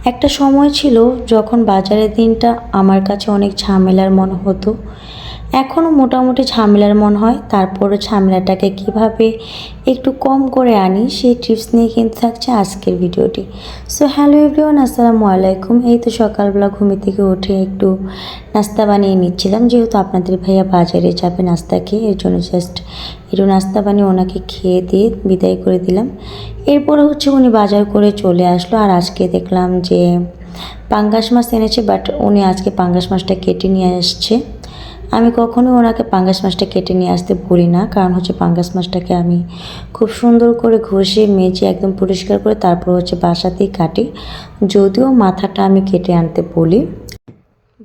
একটা সময় ছিল যখন বাজারের দিনটা আমার কাছে অনেক ঝামেলার মনে হতো। এখনও মোটামুটি ঝামেলার মনে হয়, তারপরও ঝামেলাটাকে কিভাবে একটু কম করে আনি সেই টিপস নিয়ে কিন্তু থাকছে আজকের ভিডিওটি। সো হ্যালো এভরিওয়ান, আসসালামু আলাইকুম। এই তো সকালবেলা ঘুম থেকে উঠে একটু নাস্তা বানিয়ে নিচ্ছিলাম, যেহেতু আপনাদের ভাইয়া বাজারে যাবে নাস্তা খেয়ে, এর জন্য জাস্ট একটু নাস্তা বানিয়ে ওনাকে খেয়ে দিয়ে বিদায় করে দিলাম। এরপরে উনি বাজার করে চলে আসলো, আর আজকে দেখলাম যে পাঙ্গাস মাছ এনেছে, বাট উনি আজকে পাঙ্গাস মাছটা কেটে নিয়ে আসছে। আমি কখনোই ওনাকে পাঙ্গাস মাছটা কেটে নিয়ে আসতে বলি না, কারণ পাঙ্গাস মাছটাকে আমি খুব সুন্দর করে ঘষে মেজে একদম পরিষ্কার করে তারপর বাসাতেই কাটি, যদিও মাথাটা আমি কেটে আনতে বলি।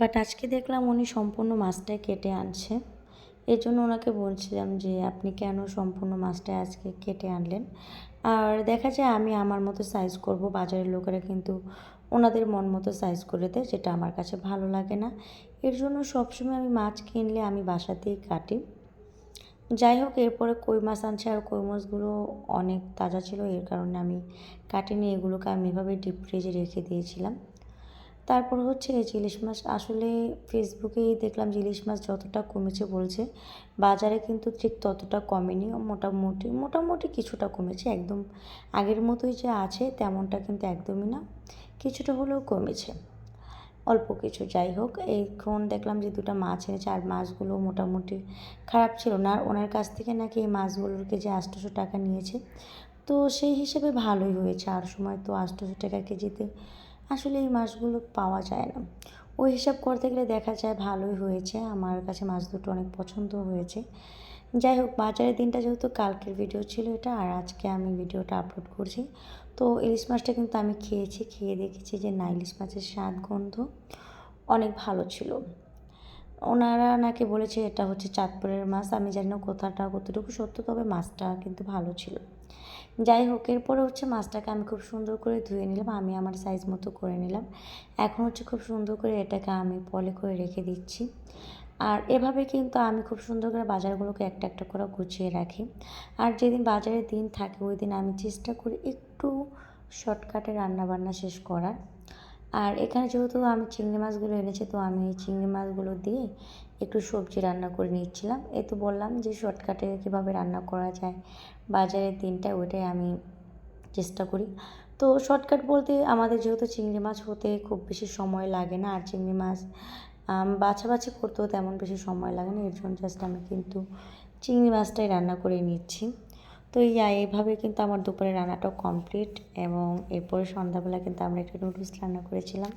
বাট আজকে দেখলাম উনি সম্পূর্ণ মাছটাই কেটে আনছে। এর জন্য ওনাকে বলছিলাম যে আপনি কেন সম্পূর্ণ মাছটা আজকে কেটে আনলেন। আর দেখা যায় আমি আমার মতো সাইজ করব, বাজারের লোকেরা কিন্তু ওনাদের মন মতো সাইজ করে দেয়, যেটা আমার কাছে ভালো লাগে না। এর জন্য সবসময় আমি মাছ কিনলে আমি বাসাতেই কাটি। যাই হোক, এরপরে কই মাছ আনছে, আর কই মাছগুলো অনেক তাজা ছিল, এর কারণে আমি কাটিনি, এগুলোকে আমি এভাবে ডিপ ফ্রিজে রেখে দিয়েছিলাম। তারপর এই ইলিশ মাছ, আসলে ফেসবুকেই দেখলাম যে ইলিশ মাছ যতটা কমেছে বলছে, বাজারে কিন্তু ঠিক ততটা কমেনি, মোটামুটি মোটামুটি কিছুটা কমেছে, একদম আগের মতোই যে আছে তেমনটা কিন্তু একদমই না, কিছুটা হলেও কমেছে, অল্প কিছু। যাই হোক, এখন দেখলাম যে দুটো মাছ এনেছে, আর মাছগুলো মোটামুটি খারাপ ছিল না, আর ওনার কাছ থেকে নাকি এই মাছগুলোর কেজি 800 টাকা নিয়েছে। তো সেই হিসেবে ভালোই হয়েছে, আর সময় তো 800 টাকা কেজিতে আসলে এই মাছগুলো পাওয়া যায় না। ওই হিসাব করতে গেলে দেখা যায় ভালোই হয়েছে, আমার কাছে মাছ দুটো অনেক পছন্দ হয়েছে। যাই হোক, বাজারের দিনটা যেহেতু কালকের ভিডিও ছিল এটা, আর আজকে আমি ভিডিওটা আপলোড করছি। তো ইলিশ মাছটা কিন্তু আমি খেয়েছি, খেয়ে দেখেছি যে না, ইলিশ মাছের স্বাদ গন্ধ অনেক ভালো ছিল। ওনারা নাকি বলেছে এটা চাঁদপুরের মাছ, আমি জানি না কথাটা কতটুকু সত্য, তবে মাছটা কিন্তু ভালো ছিল। যাই হোক, এরপরে মাছটাকে আমি খুব সুন্দর করে ধুয়ে নিলাম, আমি আমার সাইজ মতো করে নিলাম। এখন খুব সুন্দর করে এটাকে আমি পলি করে রেখে দিচ্ছি। আর এভাবে কিন্তু আমি খুব সুন্দর করে বাজারগুলোকে একটা একটা করে গুছিয়ে রাখি। আর যেদিন বাজারের দিন থাকে ওই দিন আমি চেষ্টা করি একটু শর্টকাটে রান্নাবান্না শেষ করার। আর এখানে যেহেতু আমি চিংড়ি মাছগুলো এনেছি, তো আমি এই চিংড়ি মাছগুলো দিয়ে একটু সবজি রান্না করে নিচ্ছিলাম। এই তো বললাম যে শর্টকাটে কীভাবে রান্না করা যায় বাজারের দিনটা, ওইটাই আমি চেষ্টা করি। তো শর্টকাট বলতে আমাদের যেহেতু চিংড়ি মাছ হতে খুব বেশি সময় লাগে না, আর চিংড়ি মাছ বাছাবাছি করতেও তেমন বেশি সময় লাগে না, এর জন্য জাস্ট আমি কিন্তু চিংড়ি মাছটাই রান্না করে নিচ্ছি। তো এইভাবে কিন্তু আমার দুপুরে রান্নাটাও কমপ্লিট, এবং এরপরে সন্ধ্যাবেলা কিন্তু আমরা একটু নুডলস রান্না করেছিলাম।